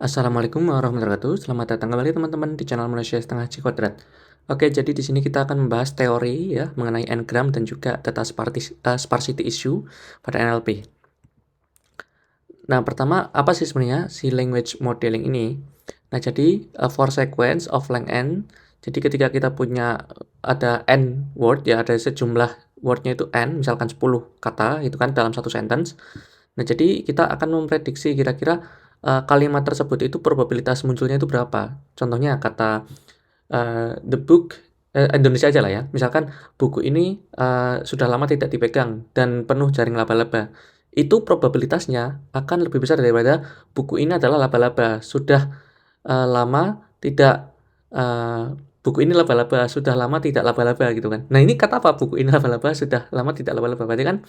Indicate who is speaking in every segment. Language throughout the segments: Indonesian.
Speaker 1: Assalamualaikum warahmatullahi wabarakatuh. Selamat datang kembali teman-teman di channel Malaysia Setengah C Kuadrat. Oke, jadi di sini kita akan membahas teori ya mengenai n-gram dan juga data sparsity issue pada NLP. Nah, pertama apa sih sebenarnya si language modeling ini? Nah, jadi for sequence of length n. Jadi ketika kita punya ada n word ya, ada sejumlah wordnya itu n, misalkan 10 kata itu kan dalam satu sentence. Nah, jadi kita akan memprediksi kira-kira kalimat tersebut itu probabilitas munculnya itu berapa. Contohnya kata the book, Indonesia aja lah ya. Misalkan buku ini sudah lama tidak dipegang dan penuh jaring laba-laba. Itu probabilitasnya akan lebih besar daripada buku ini adalah laba-laba. Sudah lama tidak buku ini laba-laba, sudah lama tidak laba-laba gitu kan. Nah, ini kata apa? Buku ini laba-laba, sudah lama tidak laba-laba. Berarti kan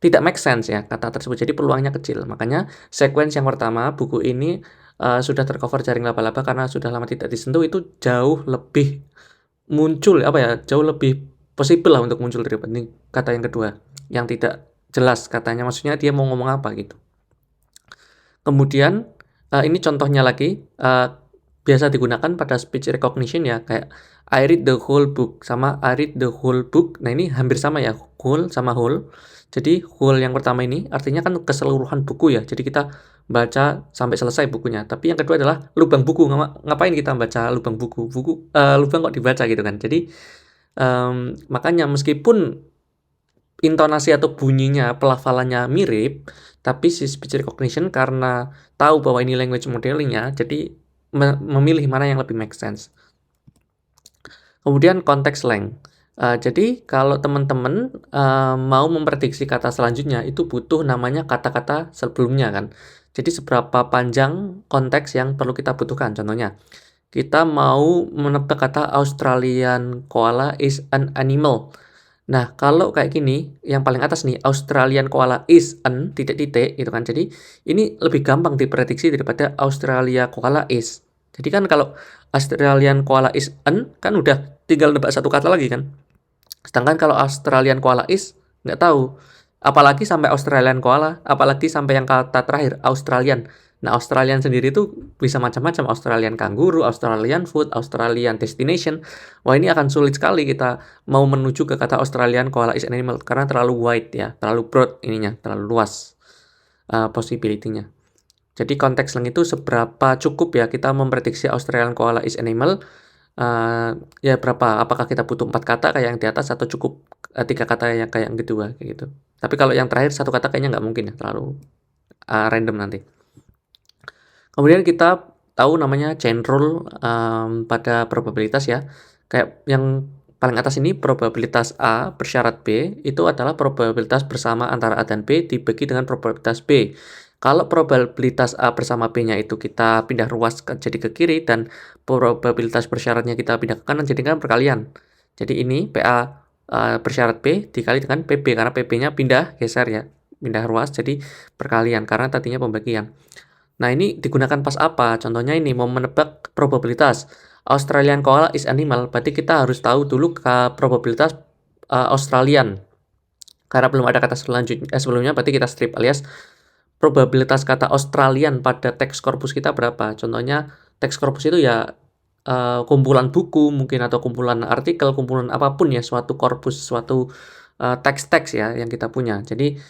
Speaker 1: tidak make sense ya kata tersebut. Jadi peluangnya kecil. Makanya sequence yang pertama, buku ini sudah tercover jaring laba-laba karena sudah lama tidak disentuh, itu jauh lebih muncul apa ya? Jauh lebih possible lah untuk muncul daripada ini kata yang kedua yang tidak jelas katanya. Maksudnya dia mau ngomong apa gitu. Kemudian ini contohnya lagi biasa digunakan pada speech recognition ya, kayak I read the whole book sama I read the whole book. Nah, ini hampir sama ya, whole sama whole. Jadi whole yang pertama ini artinya kan keseluruhan buku ya. Jadi kita baca sampai selesai bukunya. Tapi yang kedua adalah lubang buku. Ngapain kita baca lubang buku? Lubang kok dibaca gitu kan. Jadi makanya meskipun intonasi atau bunyinya, pelafalannya mirip, tapi si speech recognition karena tahu bahwa ini language modeling-nya, jadi memilih mana yang lebih make sense. Kemudian konteks length. Jadi kalau teman-teman mau memprediksi kata selanjutnya, itu butuh namanya kata-kata sebelumnya kan. Jadi seberapa panjang konteks yang perlu kita butuhkan. Contohnya, kita mau menebak kata Australian koala is an animal. Nah, kalau kayak gini, yang paling atas nih, Australian koala is an, titik-titik, gitu kan. Jadi, ini lebih gampang diprediksi daripada Australia koala is. Jadi kan kalau Australian koala is an, kan udah tinggal nebak satu kata lagi kan. Sedangkan kalau Australian koala is, nggak tahu. Apalagi sampai Australian koala, apalagi sampai yang kata terakhir, Australian. Nah, Australian sendiri itu bisa macam-macam. Australian kangguru, Australian food, Australian destination. Wah, ini akan sulit sekali kita mau menuju ke kata Australian koala is an animal. Karena terlalu wide ya, terlalu broad ininya, terlalu luas possibility-nya. Jadi konteks length itu seberapa cukup ya kita memprediksi Australian koala is an animal. Ya berapa? Apakah kita butuh 4 kata kayak yang di atas atau cukup 3 kata yang kayak yang kedua kayak gitu. Tapi kalau yang terakhir satu kata kayaknya nggak mungkin ya, terlalu random nanti. Kemudian kita tahu namanya chain rule pada probabilitas ya. Kayak yang paling atas ini probabilitas A bersyarat B itu adalah probabilitas bersama antara A dan B dibagi dengan probabilitas B. Kalau probabilitas A bersama B-nya itu kita pindah ruas jadi ke kiri dan probabilitas bersyaratnya kita pindah ke kanan jadi kan perkalian. Jadi ini PA bersyarat B dikali dengan PB karena PB-nya pindah geser ya, pindah ruas jadi perkalian karena tadinya pembagian. Nah, ini digunakan pas apa? Contohnya ini mau menebak probabilitas Australian koala is animal, berarti kita harus tahu dulu ke probabilitas Australian. Karena belum ada kata sebelumnya, berarti kita strip alias probabilitas kata Australian pada teks korpus kita berapa. Contohnya teks korpus itu ya kumpulan buku mungkin atau kumpulan artikel, kumpulan apapun ya, suatu korpus, suatu teks-teks ya yang kita punya. Jadi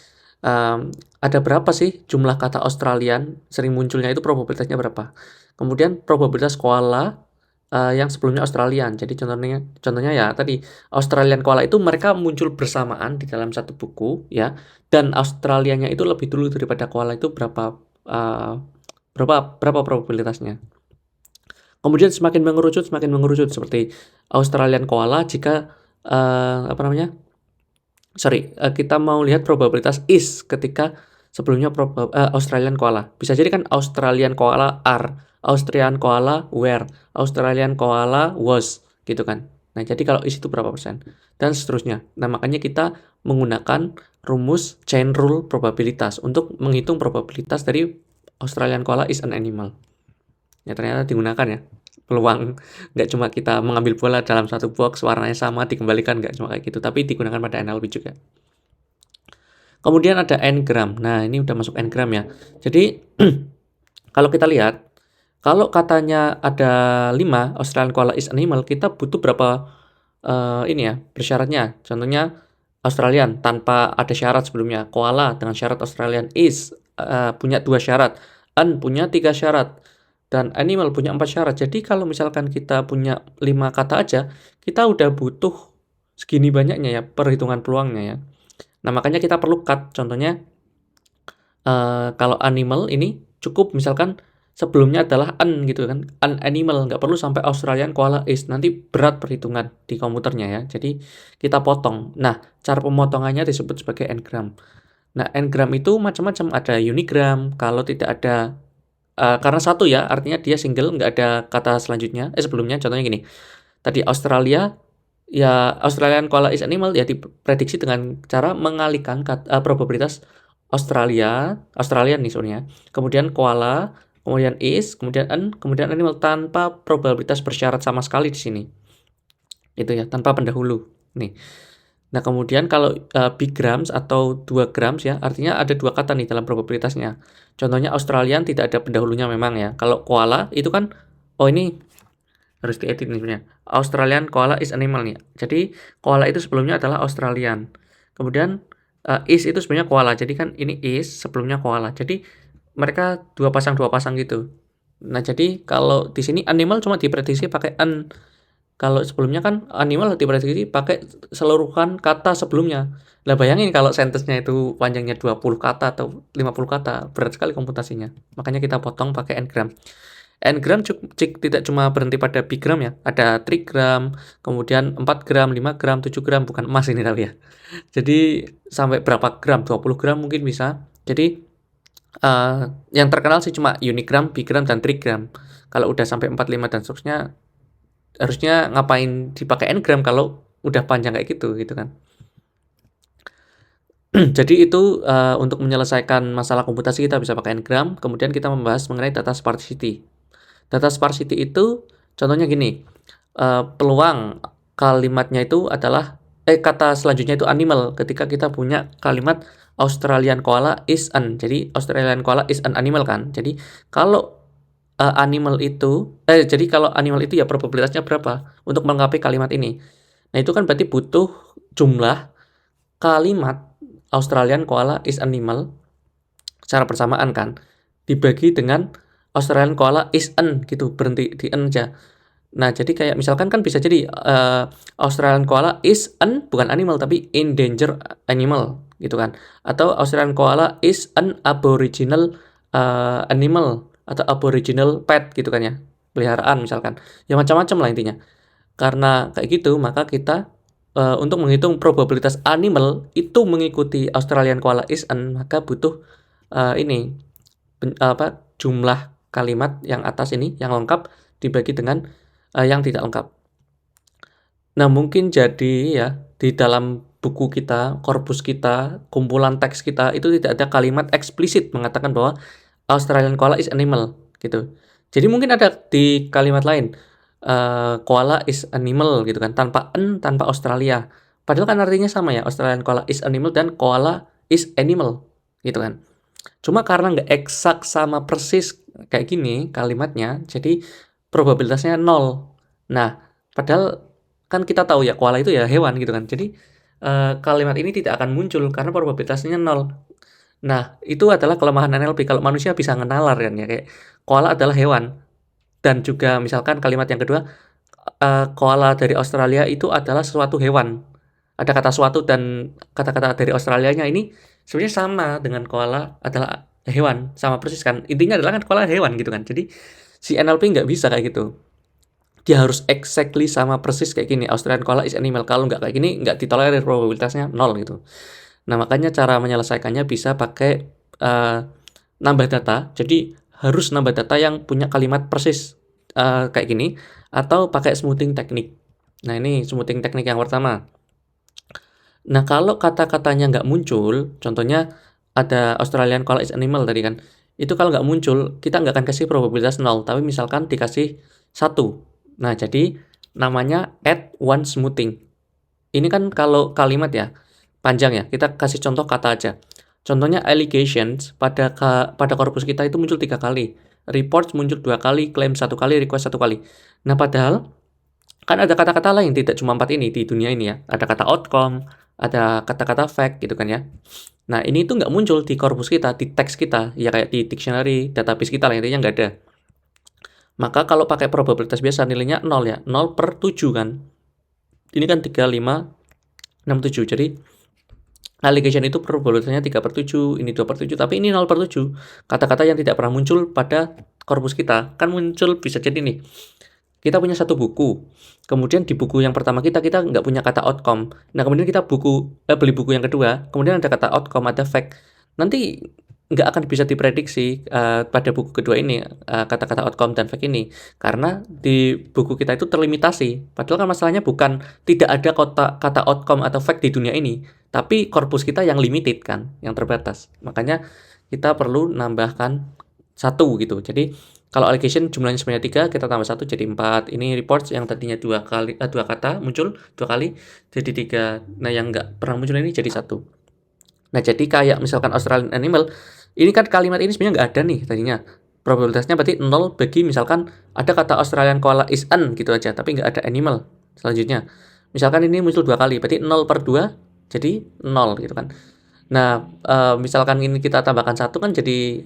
Speaker 1: ada berapa sih jumlah kata Australian sering munculnya itu probabilitasnya berapa. Kemudian probabilitas koala yang sebelumnya Australian. Jadi contohnya ya tadi Australian koala itu mereka muncul bersamaan di dalam satu buku ya, dan Australianya itu lebih dulu daripada koala itu berapa probabilitasnya. Kemudian semakin mengerucut seperti Australian koala jika kita mau lihat probabilitas is ketika sebelumnya Australian koala. Bisa jadi kan Australian koala are, Australian koala were, Australian koala was, gitu kan. Nah, jadi kalau is itu berapa persen? Dan seterusnya. Nah, makanya kita menggunakan rumus chain rule probabilitas untuk menghitung probabilitas dari Australian koala is an animal. Ya, ternyata digunakan ya. Peluang nggak cuma kita mengambil bola dalam satu box warnanya sama dikembalikan, nggak cuma kayak gitu, tapi digunakan pada NLP juga. Kemudian ada n-gram. Nah, ini udah masuk n-gram ya. Jadi kalau kita lihat Kalau katanya ada 5, Australian koala is animal, kita butuh berapa ini ya, bersyaratnya. Contohnya Australian tanpa ada syarat sebelumnya, koala dengan syarat Australian is punya 2 syarat, an punya 3 syarat, dan animal punya 4 syarat. Jadi kalau misalkan kita punya 5 kata aja, kita udah butuh segini banyaknya ya perhitungan peluangnya ya. Nah, makanya kita perlu cut. Contohnya kalau animal ini cukup misalkan sebelumnya adalah an gitu kan, an animal, nggak perlu sampai Australian koala is, nanti berat perhitungan di komputernya ya. Jadi kita potong. Nah, cara pemotongannya disebut sebagai n-gram. Nah, n-gram itu macam-macam, ada unigram, kalau tidak ada karena satu ya, artinya dia single, nggak ada kata selanjutnya, sebelumnya. Contohnya gini, tadi Australia, ya Australian koala is animal ya diprediksi dengan cara mengalihkan probabilitas Australian nih soalnya. Kemudian koala, kemudian is, kemudian an, kemudian animal tanpa probabilitas bersyarat sama sekali di sini. Itu ya, tanpa pendahulu. Nih. Nah, kemudian kalau bigrams atau 2 grams ya, artinya ada 2 kata nih dalam probabilitasnya. Contohnya Australian tidak ada pendahulunya memang ya. Kalau koala itu kan, oh ini harus diedit nih sebenarnya. Australian koala is animal nih. Jadi koala itu sebelumnya adalah Australian. Kemudian is itu sebenarnya koala. Jadi kan ini is sebelumnya koala. Jadi mereka dua pasang gitu. Nah, jadi kalau di sini animal cuma diprediksi pakai an. Kalau sebelumnya kan animal diprediksi pakai seluruhan kata sebelumnya. Lah bayangin kalau sentensinya itu panjangnya 20 kata atau 50 kata, berat sekali komputasinya. Makanya kita potong pakai n-gram. N-gram tidak cuma berhenti pada bigram ya, ada trigram, kemudian 4 gram, 5 gram, 7 gram, bukan emas ini tapi ya. Jadi sampai berapa gram, 20 gram mungkin bisa. Jadi yang terkenal sih cuma unigram, bigram, dan trigram. Kalau udah sampai 4, 5, dan seterusnya, harusnya ngapain dipakai n-gram kalau udah panjang kayak gitu kan. Jadi itu untuk menyelesaikan masalah komputasi kita bisa pakai n-gram. Kemudian kita membahas mengenai data sparsity. Data sparsity itu contohnya gini, peluang kalimatnya itu adalah kata selanjutnya itu animal ketika kita punya kalimat Australian koala is an. Jadi Australian koala is an animal kan. Jadi kalau animal itu jadi kalau animal itu ya probabilitasnya berapa untuk melengkapi kalimat ini. Nah, itu kan berarti butuh jumlah kalimat Australian koala is animal secara bersamaan kan, dibagi dengan Australian koala is an gitu, berhenti di an aja. Nah, jadi kayak misalkan kan bisa jadi Australian koala is an bukan animal tapi endangered animal gitu kan. Atau Australian koala is an aboriginal animal atau aboriginal pet gitu kan ya. Peliharaan misalkan. Ya macam-macam lah intinya. Karena kayak gitu, maka kita untuk menghitung probabilitas animal itu mengikuti Australian koala is an, maka butuh ini jumlah kalimat yang atas ini yang lengkap dibagi dengan yang tidak lengkap. Nah, mungkin jadi ya di dalam buku kita, korpus kita, kumpulan teks kita itu tidak ada kalimat eksplisit mengatakan bahwa Australian koala is animal gitu. Jadi mungkin ada di kalimat lain koala is animal gitu kan, tanpa n, tanpa Australia. Padahal kan artinya sama ya, Australian koala is animal dan koala is animal gitu kan. Cuma karena nggak eksak sama persis kayak gini kalimatnya, jadi probabilitasnya 0. Nah, padahal kan kita tahu ya koala itu ya hewan gitu kan. Jadi kalimat ini tidak akan muncul karena probabilitasnya 0. Nah, itu adalah kelemahan NLP. Kalau manusia bisa ngenalar kan ya, kayak koala adalah hewan. Dan juga misalkan kalimat yang kedua, koala dari Australia itu adalah suatu hewan. Ada kata suatu dan kata-kata dari Australianya ini sebenarnya sama dengan koala adalah hewan, sama persis kan. Intinya adalah kan koala hewan gitu kan. Jadi si NLP nggak bisa kayak gitu. Dia harus exactly sama persis kayak gini. Australian koala is animal. Kalau nggak kayak gini, nggak ditolerir, probabilitasnya 0 gitu. Nah, makanya cara menyelesaikannya bisa pakai nambah data. Jadi harus nambah data yang punya kalimat persis kayak gini, atau pakai smoothing teknik. Nah, ini smoothing teknik yang pertama. Nah, kalau kata-katanya nggak muncul, contohnya ada Australian koala is animal tadi kan, itu kalau nggak muncul, kita nggak akan kasih probabilitas 0, tapi misalkan dikasih 1. Nah, jadi namanya add one smoothing. Ini kan kalau kalimat ya, panjang ya, kita kasih contoh kata aja. Contohnya allegations pada korpus kita itu muncul 3 kali. reports muncul 2 kali, claim 1 kali, request 1 kali. Nah, padahal kan ada kata-kata lain, tidak cuma 4 ini di dunia ini ya. Ada kata outcome, ada kata-kata fact gitu kan ya. Nah, ini tuh nggak muncul di korpus kita, di teks kita, ya kayak di dictionary, database kita lah, intinya nggak ada. Maka kalau pakai probabilitas biasa nilainya 0 ya, 0 per 7 kan. Ini kan 3, 5, 6, 7. Jadi allegation itu probabilitasnya 3 per 7, ini 2 per 7, tapi ini 0 per 7. Kata-kata yang tidak pernah muncul pada korpus kita, kan muncul bisa jadi nih. Kita punya satu buku, kemudian di buku yang pertama kita nggak punya kata outcome. Nah, kemudian kita beli buku yang kedua, kemudian ada kata outcome, ada fact. Nanti nggak akan bisa diprediksi pada buku kedua ini kata-kata outcome dan fact ini, karena di buku kita itu terlimitasi. Padahal kan masalahnya bukan tidak ada kata outcome atau fact di dunia ini, tapi korpus kita yang limited kan, yang terbatas. Makanya kita perlu nambahkan satu gitu. Jadi kalau allegation jumlahnya sebanyak 3, kita tambah 1 jadi 4. Ini reports yang tadinya 2 kata muncul 2 kali jadi 3. Nah, yang nggak pernah muncul ini jadi 1. Nah, jadi kayak misalkan Australian animal, ini kan kalimat ini sebenarnya nggak ada nih tadinya. Probabilitasnya berarti 0 bagi misalkan ada kata Australian koala is an gitu aja, tapi nggak ada animal selanjutnya. Misalkan ini muncul 2 kali, berarti 0 per 2 jadi 0 gitu kan. Nah, misalkan ini kita tambahkan 1 kan jadi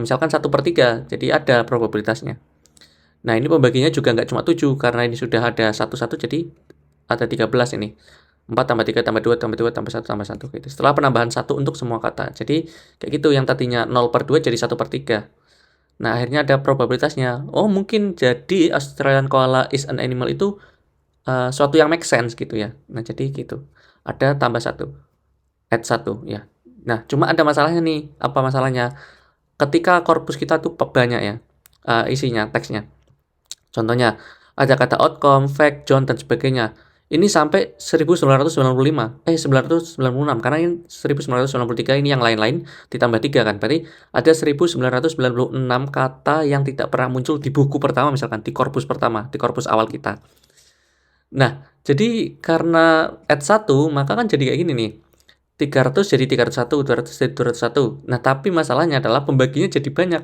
Speaker 1: misalkan 1 per 3, jadi ada probabilitasnya. Nah, ini pembaginya juga nggak cuma 7, karena ini sudah ada 1 jadi ada 13 ini. 4 tambah 3 tambah 2 tambah 2 tambah 1 tambah 1 gitu. Setelah penambahan 1 untuk semua kata. Jadi kayak gitu, yang tadinya 0 per 2 jadi 1 per 3. Nah, akhirnya ada probabilitasnya. Oh, mungkin jadi Australian koala is an animal itu suatu yang make sense gitu ya. Nah, jadi gitu. Ada tambah 1. Add 1 ya. Nah, cuma ada masalahnya nih. Apa masalahnya? Ketika korpus kita tuh banyak ya isinya, teksnya. Contohnya, ada kata outcome, fact, John, dan sebagainya. Ini sampai 996, karena ini 1993 ini yang lain-lain ditambah 3 kan. Berarti ada 1996 kata yang tidak pernah muncul di buku pertama misalkan, di korpus pertama, di korpus awal kita. Nah, jadi karena add 1, maka kan jadi kayak gini nih. 300 jadi 301, 200 jadi 201. Nah, tapi masalahnya adalah pembaginya jadi banyak.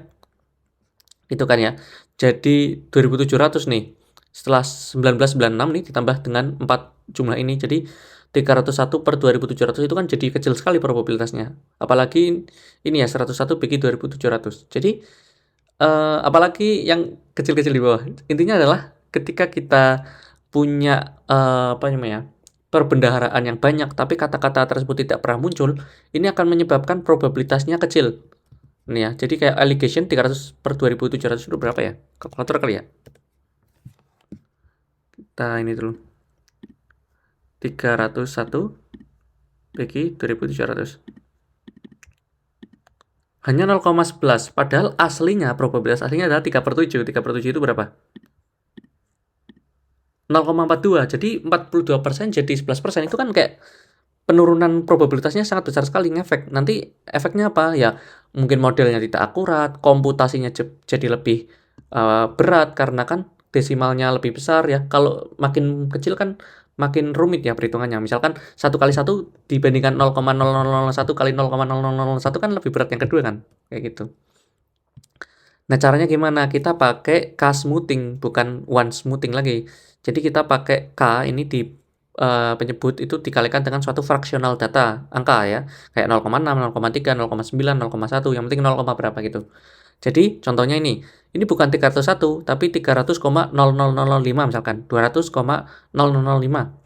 Speaker 1: Itu kan ya. Jadi 2700 nih. Setelah 1996 nih ditambah dengan 4 jumlah ini. Jadi 301 per 2700 itu kan jadi kecil sekali probabilitasnya. Apalagi ini ya 101 bagi 2700. Jadi apalagi yang kecil-kecil di bawah. Intinya adalah ketika kita punya apa namanya? Perbendaharaan yang banyak tapi kata-kata tersebut tidak pernah muncul, ini akan menyebabkan probabilitasnya kecil. Ini ya, jadi kayak allegation 300 per 2700 itu berapa ya? Kalkulator kali ya? Kita ini dulu. 301 bagi 2700. Hanya 0,11, padahal aslinya, probabilitas aslinya adalah 3 per 7. 3 per 7 itu berapa? 0,42, jadi 42% jadi 11%, itu kan kayak penurunan probabilitasnya sangat besar sekali ngefek. Nanti efeknya apa? Ya mungkin modelnya tidak akurat, komputasinya jadi lebih berat karena kan desimalnya lebih besar ya. Kalau makin kecil kan makin rumit ya perhitungannya. Misalkan 1 kali 1 dibandingkan 0,0001 kali 0,0001 kan lebih berat yang kedua kan. Kayak gitu. Nah, caranya gimana? Kita pakai k-smoothing, bukan one-smoothing lagi. Jadi kita pakai k ini di penyebut itu dikalikan dengan suatu fractional data, angka ya. Kayak 0,6, 0,3, 0,9, 0,1, yang penting 0, berapa gitu. Jadi contohnya ini bukan 301, tapi 300,0005 misalkan, 200,0005.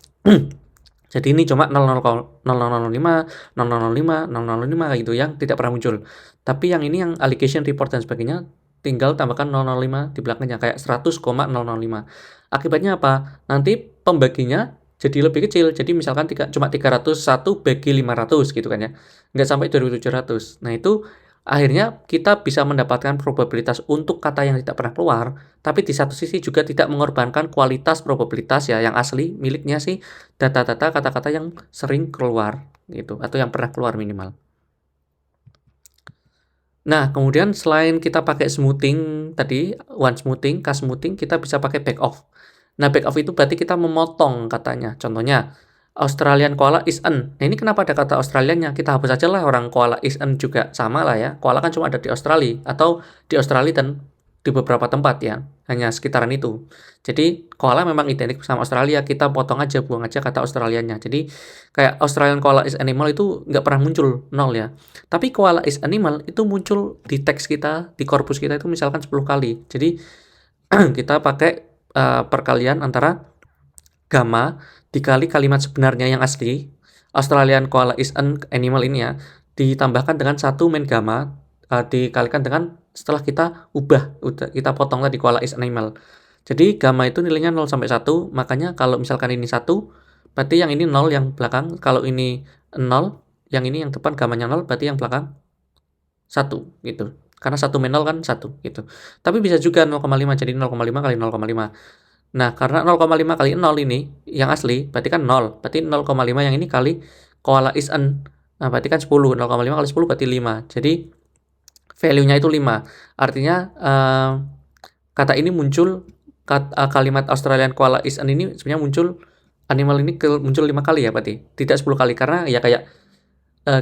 Speaker 1: Jadi ini cuma 00,0005, 0005, 005 kayak gitu yang tidak pernah muncul. Tapi yang ini yang allegation report dan sebagainya tinggal tambahkan 005 di belakangnya kayak 100,005. Akibatnya apa? Nanti pembaginya jadi lebih kecil. Jadi misalkan cuma 301 bagi 500 gitu kan ya. Nggak sampai 2700. Nah, itu akhirnya kita bisa mendapatkan probabilitas untuk kata yang tidak pernah keluar, tapi di satu sisi juga tidak mengorbankan kualitas probabilitas ya yang asli miliknya sih data-data kata-kata yang sering keluar gitu atau yang pernah keluar minimal. Nah, kemudian selain kita pakai smoothing tadi, one smoothing, k smoothing, kita bisa pakai back off. Nah, back off itu berarti kita memotong katanya. Contohnya, Australian koala is an. Nah, ini kenapa ada kata Australiannya? Kita hapus aja lah orang koala is an juga sama lah ya. Koala kan cuma ada di Australia atau di Australia dan di beberapa tempat ya, hanya sekitaran itu. Jadi koala memang identik sama Australia, kita potong aja, buang aja kata Australianya. Jadi kayak Australian koala is animal itu nggak pernah muncul, nol ya. Tapi koala is animal itu muncul di teks kita, di korpus kita itu misalkan 10 kali. Jadi kita pakai perkalian antara gamma dikali kalimat sebenarnya yang asli, Australian koala is an animal ini ya, ditambahkan dengan satu main gamma, dikalikan dengan setelah kita kita potong tadi koala is animal. Jadi gamma itu nilainya 0 sampai 1, makanya kalau misalkan ini 1, berarti yang ini 0 yang belakang, kalau ini 0, yang ini yang depan gammanya 0, berarti yang belakang 1 gitu. Karena 1 main 0 kan 1 gitu. Tapi bisa juga 0,5, jadi 0,5 kali 0,5. Nah, karena 0,5 kali 0 ini yang asli, berarti kan 0. Berarti 0,5 yang ini kali koala is an. Nah, berarti kan 10. 0,5 kali 10 berarti 5. Jadi value-nya itu 5. Artinya kata ini muncul kalimat Australian koala is an ini sebenarnya muncul animal ini muncul 5 kali ya berarti. Tidak 10 kali karena ya kayak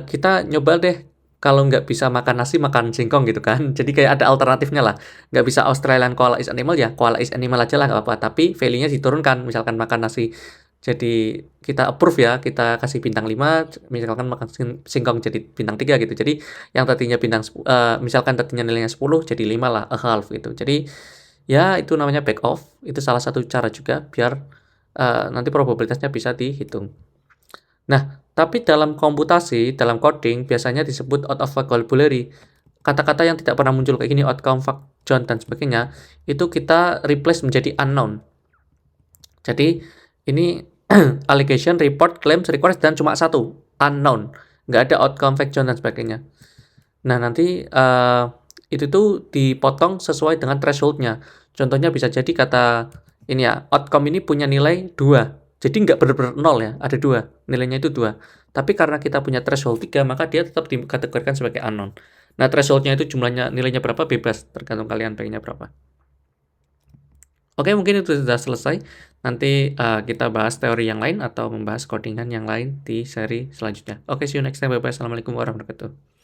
Speaker 1: kita nyoba deh kalau nggak bisa makan nasi makan singkong gitu kan. Jadi kayak ada alternatifnya lah. Nggak bisa Australian koala is animal ya koala is animal aja lah nggak apa-apa. Tapi value-nya diturunkan misalkan makan nasi. Jadi kita approve ya, kita kasih bintang 5, misalkan makan singkong jadi bintang 3 gitu. Jadi yang tadinya misalkan tadinya nilainya 10 jadi 5 lah, a half gitu. Jadi ya itu namanya back off. Itu salah satu cara juga biar nanti probabilitasnya bisa dihitung. Nah, tapi dalam komputasi, dalam coding biasanya disebut out of vocabulary. Kata-kata yang tidak pernah muncul kayak gini, outcome, fact, John, dan sebagainya, itu kita replace menjadi unknown. Jadi ini allegation, report, claims, request, dan cuma satu, unknown. Nggak ada outcome, fact, John, dan sebagainya. Nah, nanti itu tuh dipotong sesuai dengan threshold-nya. Contohnya bisa jadi kata ini ya, outcome ini punya nilai 2. Jadi nggak benar-benar 0 ya, ada 2. Nilainya itu 2. Tapi karena kita punya threshold 3, maka dia tetap dikategorikan sebagai unknown. Nah, threshold-nya itu jumlahnya, nilainya berapa, bebas. Tergantung kalian pengennya berapa. Oke, mungkin itu sudah selesai. Nanti kita bahas teori yang lain atau membahas codingan yang lain di seri selanjutnya. Oke, see you next time. Bye-bye. Assalamualaikum warahmatullahi wabarakatuh.